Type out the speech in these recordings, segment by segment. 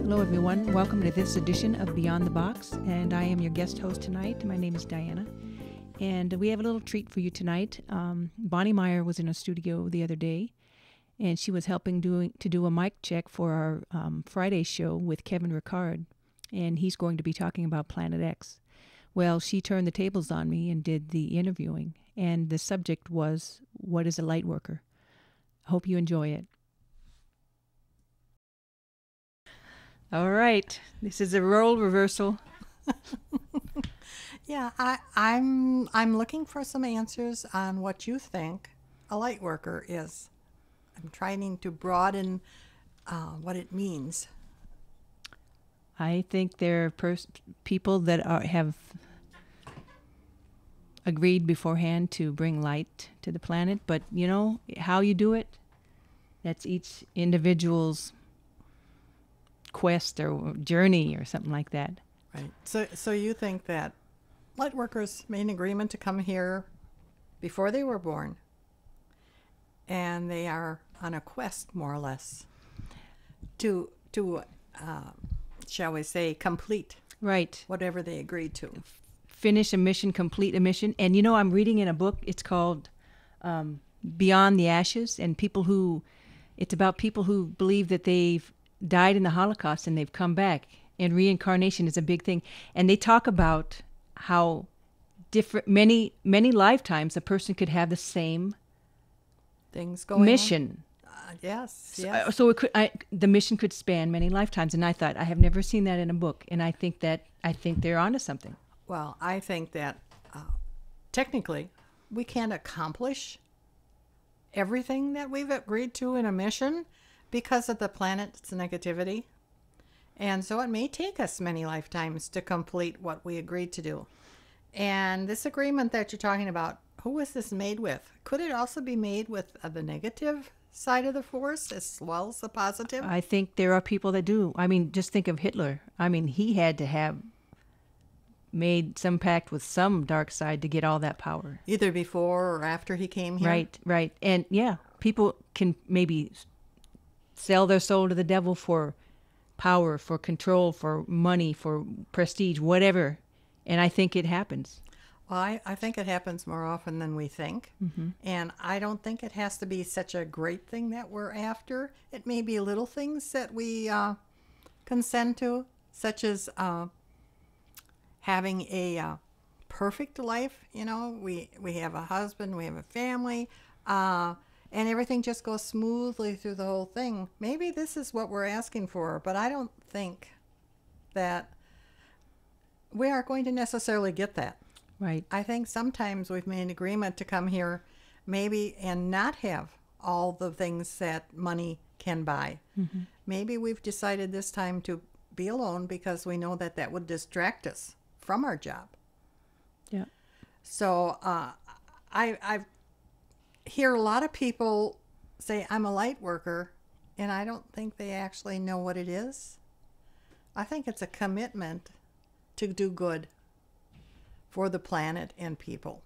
Hello, everyone. Welcome to this edition of Beyond the Box, and I am your guest host tonight. My name is Diana, and we have a little treat for you tonight. Bonnie Meyer was in a studio the other day, and she was helping to do a mic check for our Friday show with Kevin Ricard, and he's going to be talking about Planet X. Well, she turned the tables on me and did the interviewing, and the subject was, what is a Lightworker? I hope you enjoy it. All right, this is a role reversal. Yeah, I'm looking for some answers on what you think a light worker is. I'm trying to broaden what it means. I think there are people that have agreed beforehand to bring light to the planet, but you know how you do it, that's each individual's quest or journey or something like that. Right. So you think that light workers made an agreement to come here before they were born, and they are on a quest, more or less, to shall we say, complete whatever they agreed to. Finish a mission, complete a mission. And you know, I'm reading in a book, it's called Beyond the Ashes, and it's about people who believe that they've died in the Holocaust and they've come back, and reincarnation is a big thing. And they talk about how different, many lifetimes a person could have the same things going mission. Yes. So the mission could span many lifetimes. And I thought, I have never seen that in a book, and I think they're onto something. Well, I think that technically we can't accomplish everything that we've agreed to in a mission because of the planet's negativity. And so it may take us many lifetimes to complete what we agreed to do. And this agreement that you're talking about, who was this made with? Could it also be made with the negative side of the force as well as the positive? I think there are people that do. I mean, just think of Hitler. I mean, he had to have made some pact with some dark side to get all that power. Either before or after he came here? Right. And yeah, people can maybe sell their soul to the devil for power, for control, for money, for prestige, whatever. And I think it happens. Well, I think it happens more often than we think. Mm-hmm. And I don't think it has to be such a great thing that we're after. It may be little things that we consent to, such as having a perfect life. You know, we have a husband, we have a family, and everything just goes smoothly through the whole thing. Maybe this is what we're asking for, but I don't think that we are going to necessarily get that. Right. I think sometimes we've made an agreement to come here maybe and not have all the things that money can buy. Mm-hmm. Maybe we've decided this time to be alone because we know that would distract us from our job. Yeah. So I hear a lot of people say, I'm a light worker, and I don't think they actually know what it is. I think it's a commitment to do good for the planet and people.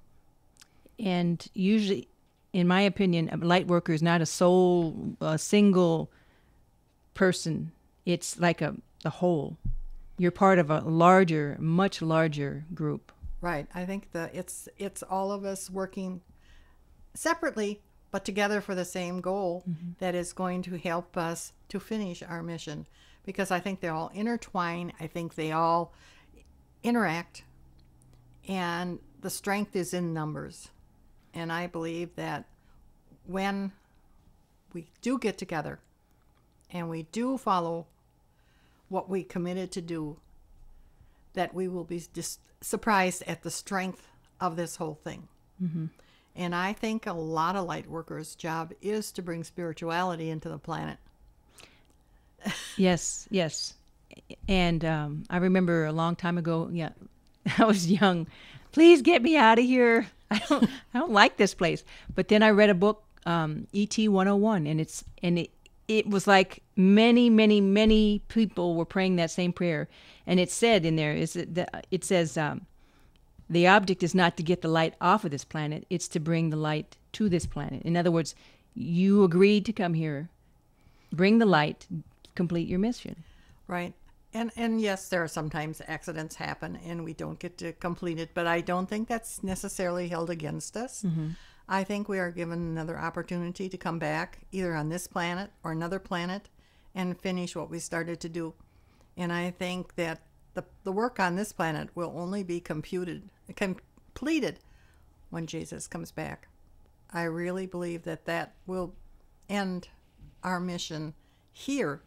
And usually, in my opinion, a light worker is not a single person. It's like a whole. You're part of a larger, much larger group. Right. I think it's all of us working separately, but together for the same goal, mm-hmm. that is going to help us to finish our mission. Because I think they all intertwine. I think they all interact. And the strength is in numbers. And I believe that when we do get together and we do follow what we committed to do, that we will be just surprised at the strength of this whole thing. Mm-hmm. And I think a lot of light workers' job is to bring spirituality into the planet. Yes. And I remember a long time ago, I was young. Please get me out of here. I don't like this place. But then I read a book, E.T. 101, and it was like many people were praying that same prayer. And it said in there, it says, the object is not to get the light off of this planet, it's to bring the light to this planet. In other words, you agreed to come here, bring the light, complete your mission. Right. And yes, there are sometimes accidents happen and we don't get to complete it, but I don't think that's necessarily held against us. Mm-hmm. I think we are given another opportunity to come back either on this planet or another planet and finish what we started to do. And I think that the work on this planet will only be completed when Jesus comes back. I really believe that will end our mission here,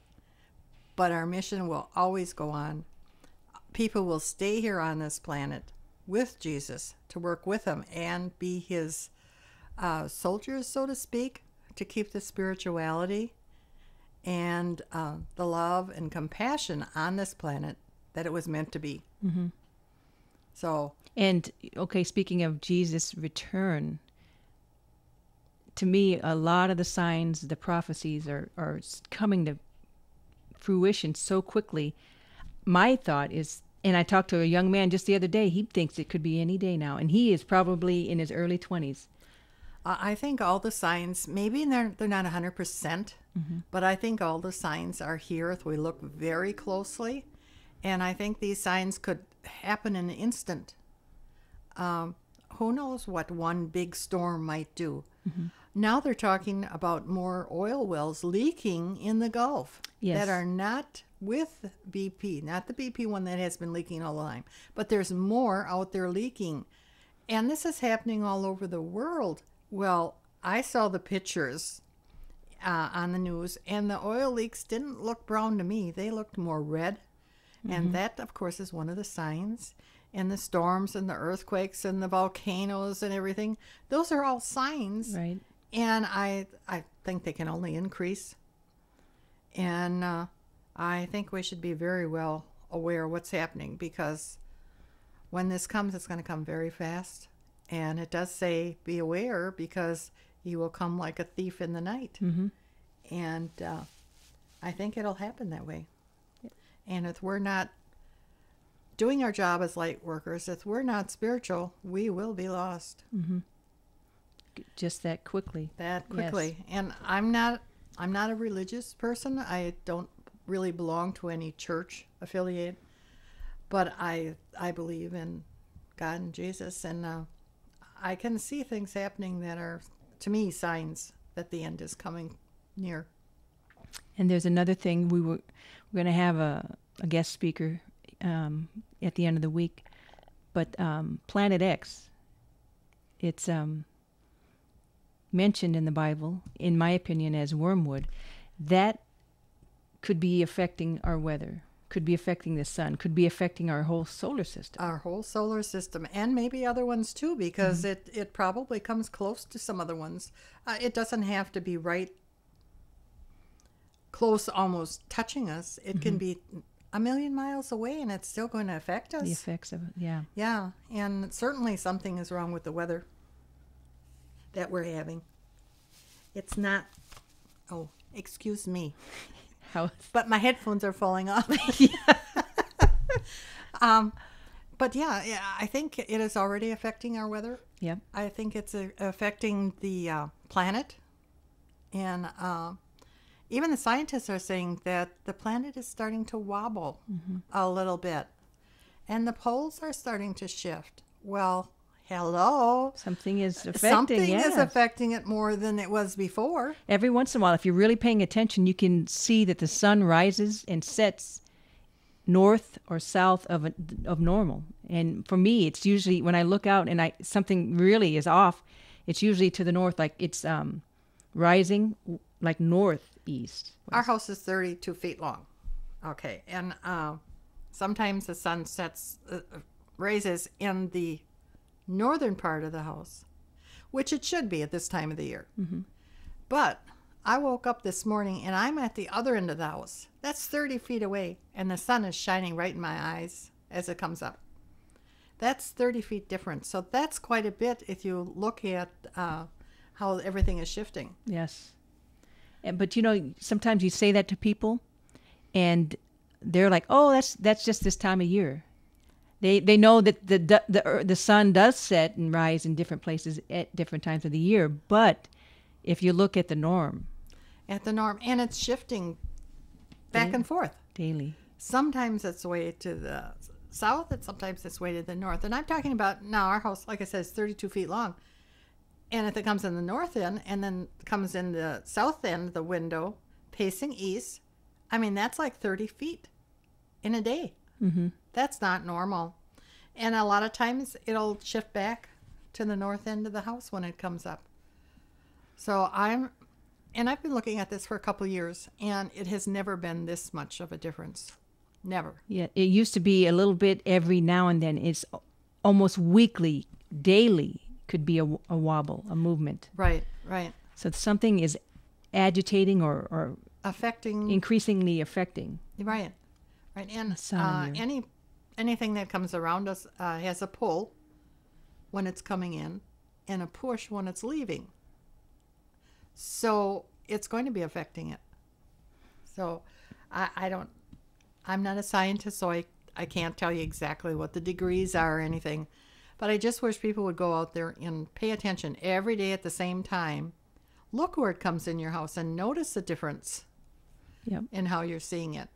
but our mission will always go on. People will stay here on this planet with Jesus to work with him and be his soldiers, so to speak, to keep the spirituality and the love and compassion on this planet that it was meant to be. Mm-hmm. So, and okay, speaking of Jesus' return, to me, a lot of the signs, the prophecies are coming to fruition so quickly. My thought is, and I talked to a young man just the other day, he thinks it could be any day now, and he is probably in his early 20s. I think all the signs, maybe they're not 100%, Mm-hmm. but I think all the signs are here if we look very closely. And I think these signs could happen in an instant. Who knows what one big storm might do? Mm-hmm. Now they're talking about more oil wells leaking in the Gulf that are not with BP, not the BP one that has been leaking all the time, but there's more out there leaking. And this is happening all over the world. Well, I saw the pictures on the news, and the oil leaks didn't look brown to me. They looked more red. Mm-hmm. And that, of course, is one of the signs. And the storms and the earthquakes and the volcanoes and everything, those are all signs. Right. And I think they can only increase. And I think we should be very well aware of what's happening, because when this comes, it's going to come very fast. And it does say, be aware, because he will come like a thief in the night. Mm-hmm. And I think it'll happen that way. And if we're not doing our job as light workers, if we're not spiritual, we will be lost. Mm-hmm. Just that quickly. That quickly. Yes. And I'm not a religious person. I don't really belong to any church affiliate, but I believe in God and Jesus, and I can see things happening that are, to me, signs that the end is coming near. And there's another thing. We're going to have a guest speaker at the end of the week, but Planet X, it's mentioned in the Bible, in my opinion, as wormwood. That could be affecting our weather, could be affecting the sun, could be affecting our whole solar system. Our whole solar system, and maybe other ones too, because it probably comes close to some other ones. It doesn't have to be right close, almost touching us. It can be a million miles away, and it's still going to affect us. The effects of it, yeah. Yeah, and certainly something is wrong with the weather that we're having. It's not, oh, excuse me. How? But my headphones are falling off. But yeah, I think it is already affecting our weather. Yep. I think it's affecting the planet. And even the scientists are saying that the planet is starting to wobble a little bit. And the poles are starting to shift. Well, hello. Something is affecting, Something yes. is affecting it more than it was before. Every once in a while, if you're really paying attention, you can see that the sun rises and sets north or south of normal. And for me, it's usually when I look out and something really is off, it's usually to the north, like it's rising like northeast. Our house is 32 feet long. Okay. And sometimes the sun raises in the northern part of the house, which it should be at this time of the year. Mm-hmm. But I woke up this morning and I'm at the other end of the house. That's 30 feet away, and the sun is shining right in my eyes as it comes up. That's 30 feet difference. So that's quite a bit if you look at how everything is shifting. Yes. But sometimes you say that to people and they're like, oh, that's just this time of year. They know that the sun does set and rise in different places at different times of the year. But if you look at the norm. And it's shifting back and forth. Daily. Sometimes it's way to the south, and sometimes it's way to the north. And I'm talking about now our house, like I said, is 32 feet long. And if it comes in the north end and then comes in the south end, the window facing east, I mean, that's like 30 feet in a day. Mm-hmm. That's not normal. And a lot of times it'll shift back to the north end of the house when it comes up. So I've been looking at this for a couple of years, and it has never been this much of a difference. Never. Yeah, it used to be a little bit every now and then. It's almost weekly, daily could be a wobble, a movement. Right, right. So something is agitating or Affecting. increasingly affecting. Right, right. And Sun in anything that comes around us has a pull when it's coming in and a push when it's leaving. So it's going to be affecting it. So I'm not a scientist, so I can't tell you exactly what the degrees are or anything. But I just wish people would go out there and pay attention every day at the same time. Look where it comes in your house and notice the difference in how you're seeing it.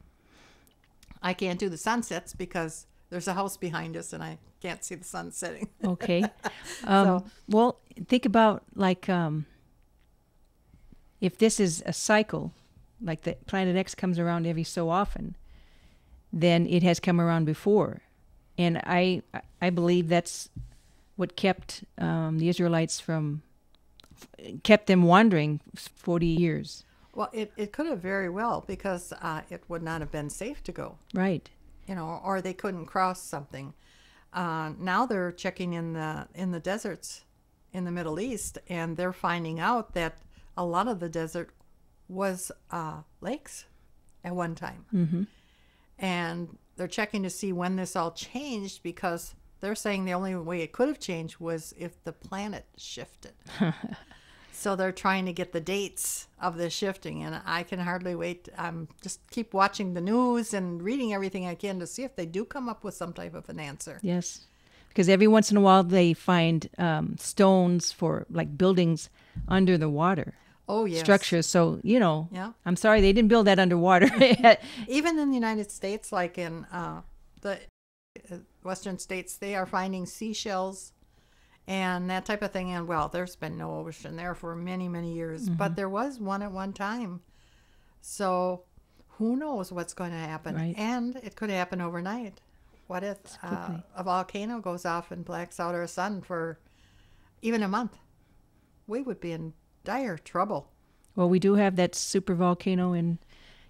I can't do the sunsets because there's a house behind us and I can't see the sun setting. Okay. Well, think about like if this is a cycle, like the planet X comes around every so often, then it has come around before. And I believe that's what kept the Israelites kept them wandering 40 years. Well, it could have very well, because it would not have been safe to go. Right. Or they couldn't cross something. Now they're checking in the deserts in the Middle East, and they're finding out that a lot of the desert was lakes at one time. Mm-hmm. And they're checking to see when this all changed, because they're saying the only way it could have changed was if the planet shifted. So they're trying to get the dates of the shifting, and I can hardly wait. Just keep watching the news and reading everything I can to see if they do come up with some type of an answer. Yes, because every once in a while they find stones for like buildings under the water. Oh, yes. Structures. So, Yeah. I'm sorry, they didn't build that underwater. Even in the United States, like in the western states, they are finding seashells and that type of thing. And, well, there's been no ocean there for many, many years. Mm-hmm. But there was one at one time. So who knows what's going to happen? Right. And it could happen overnight. What if a volcano goes off and blacks out our sun for even a month? We would be in dire trouble. Well, we do have that super volcano in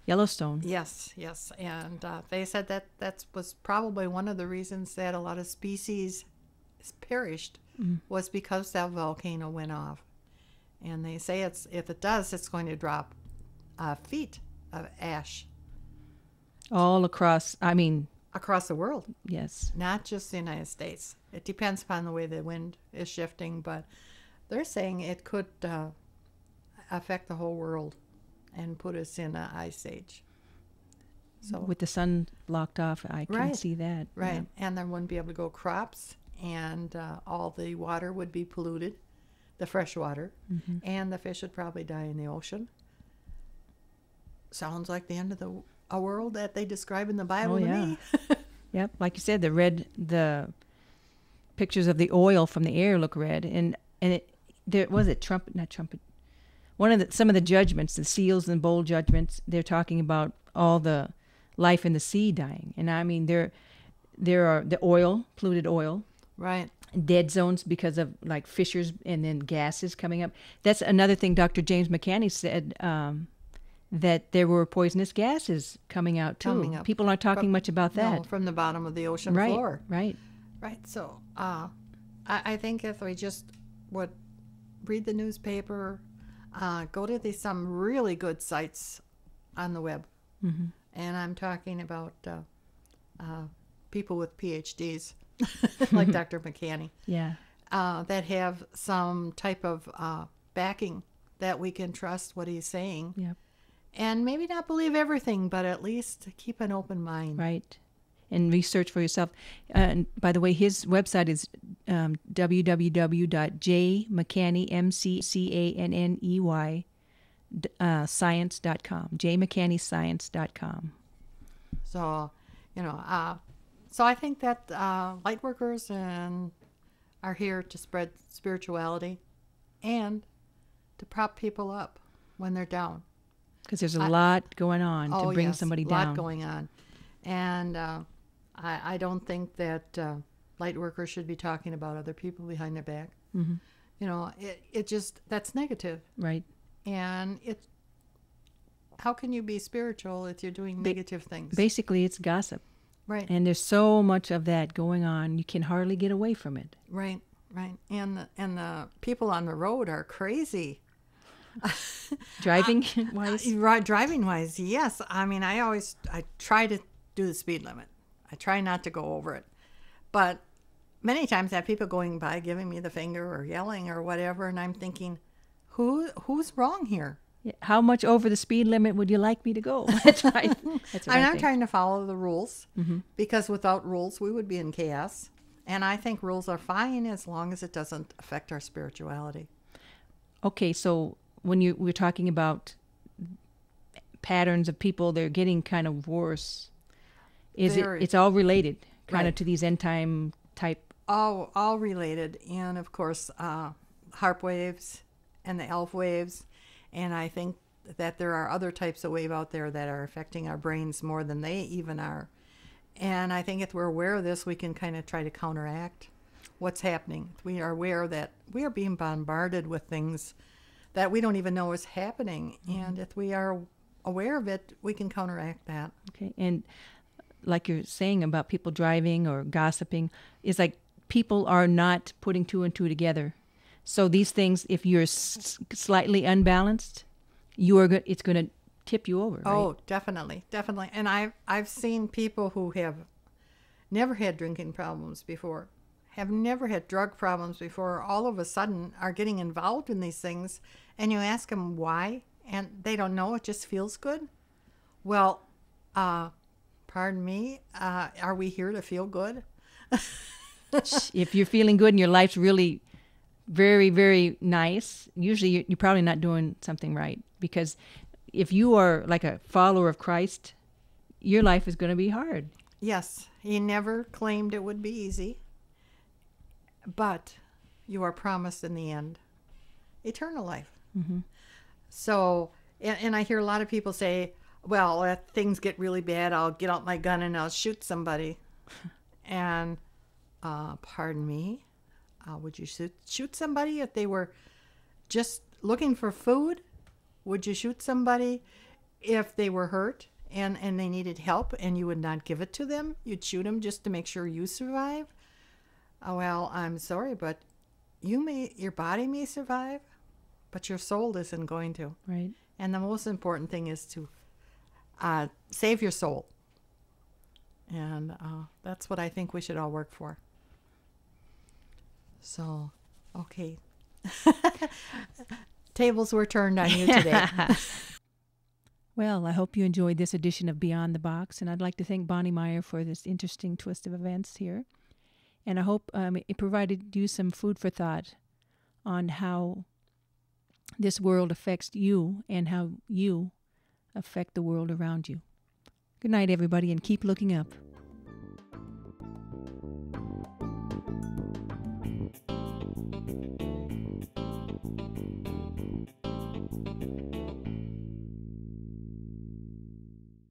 Yellowstone. Yes. And they said that was probably one of the reasons that a lot of species perished was because that volcano went off. And they say if it does, it's going to drop feet of ash. All across, across the world. Yes. Not just the United States. It depends upon the way the wind is shifting, but they're saying it could affect the whole world and put us in an ice age. So with the sun blocked off, I can see that. Right. Yeah. And there wouldn't be able to go crops, and all the water would be polluted, the fresh water, and the fish would probably die in the ocean. Sounds like the end of a world that they describe in the Bible to me. Yep. Like you said, the pictures of the oil from the air look red, and some of the judgments, the seals and bowl judgments, they're talking about all the life in the sea dying. And there are the oil, polluted oil. Right. Dead zones because of like fissures and then gases coming up. That's another thing Dr. James McCanney said, that there were poisonous gases coming out too. People aren't talking much about that. No, from the bottom of the ocean floor. Right. So I think if we just would read the newspaper, go to some really good sites on the web. Mm-hmm. And I'm talking about people with PhDs, like Dr. McCanney. Yeah. That have some type of backing that we can trust what he's saying. Yep. And maybe not believe everything, but at least keep an open mind. Right. And research for yourself. And by the way, his website is www.jmccanney, science.com. jmccannyscience.com. So, you know, so I think that light workers and are here to spread spirituality and to prop people up when they're down. Because there's a lot going on to bring yes, somebody a down. lot going on. And I don't think that light workers should be talking about other people behind their back. Mm-hmm. You know, it just, that's negative. Right. And how can you be spiritual if you're doing negative things? Basically, it's gossip. Right. And there's so much of that going on, you can hardly get away from it. Right, right. And the people on the road are crazy. Driving wise? Right, driving wise, yes. I mean, I try to do the speed limit. I try not to go over it. But many times I have people going by giving me the finger or yelling or whatever, and I'm thinking, who's wrong here? Yeah. How much over the speed limit would you like me to go? That's right. That's what I'm I not think. trying to follow the rules, Mm-hmm. because without rules we would be in chaos. And I think rules are fine as long as it doesn't affect our spirituality. Okay, so when we're talking about patterns of people, they're getting kind of worse. It's all related kind of Right. to these end time type. All related, and of course harp waves and the elf waves, and I think that there are other types of wave out there that are affecting our brains more than they even are. And I think if we're aware of this, we can kind of try to counteract what's happening. If we are aware that we are being bombarded with things that we don't even know is happening, and if we are aware of it, we can counteract that. Okay, and like you're saying about people driving or gossiping, it's like people are not putting two and two together. So these things, if you're slightly unbalanced, it's going to tip you over. Right? Oh, definitely, definitely. And I've seen people who have never had drinking problems before, have never had drug problems before, all of a sudden are getting involved in these things, and you ask them why, and they don't know. It just feels good. Well, pardon me, are we here to feel good? If you're feeling good and your life's really very, very nice, usually you're probably not doing something right. Because if you are like a follower of Christ, your life is going to be hard. Yes, he never claimed it would be easy, but you are promised in the end eternal life. Mm-hmm. So, and I hear a lot of people say, well, if things get really bad, I'll get out my gun and I'll shoot somebody. And pardon me, would you shoot somebody if they were just looking for food? Would you shoot somebody if they were hurt and they needed help and you would not give it to them? You'd shoot them just to make sure you survive? Well, I'm sorry, but your body may survive, but your soul isn't going to. Right. And the most important thing is to save your soul. And that's what I think we should all work for. So, okay. Tables were turned on you today. Well, I hope you enjoyed this edition of Beyond the Box, and I'd like to thank Bonnie Meyer for this interesting twist of events here. And I hope it provided you some food for thought on how this world affects you and how you affect the world around you. Good night, everybody, and keep looking up.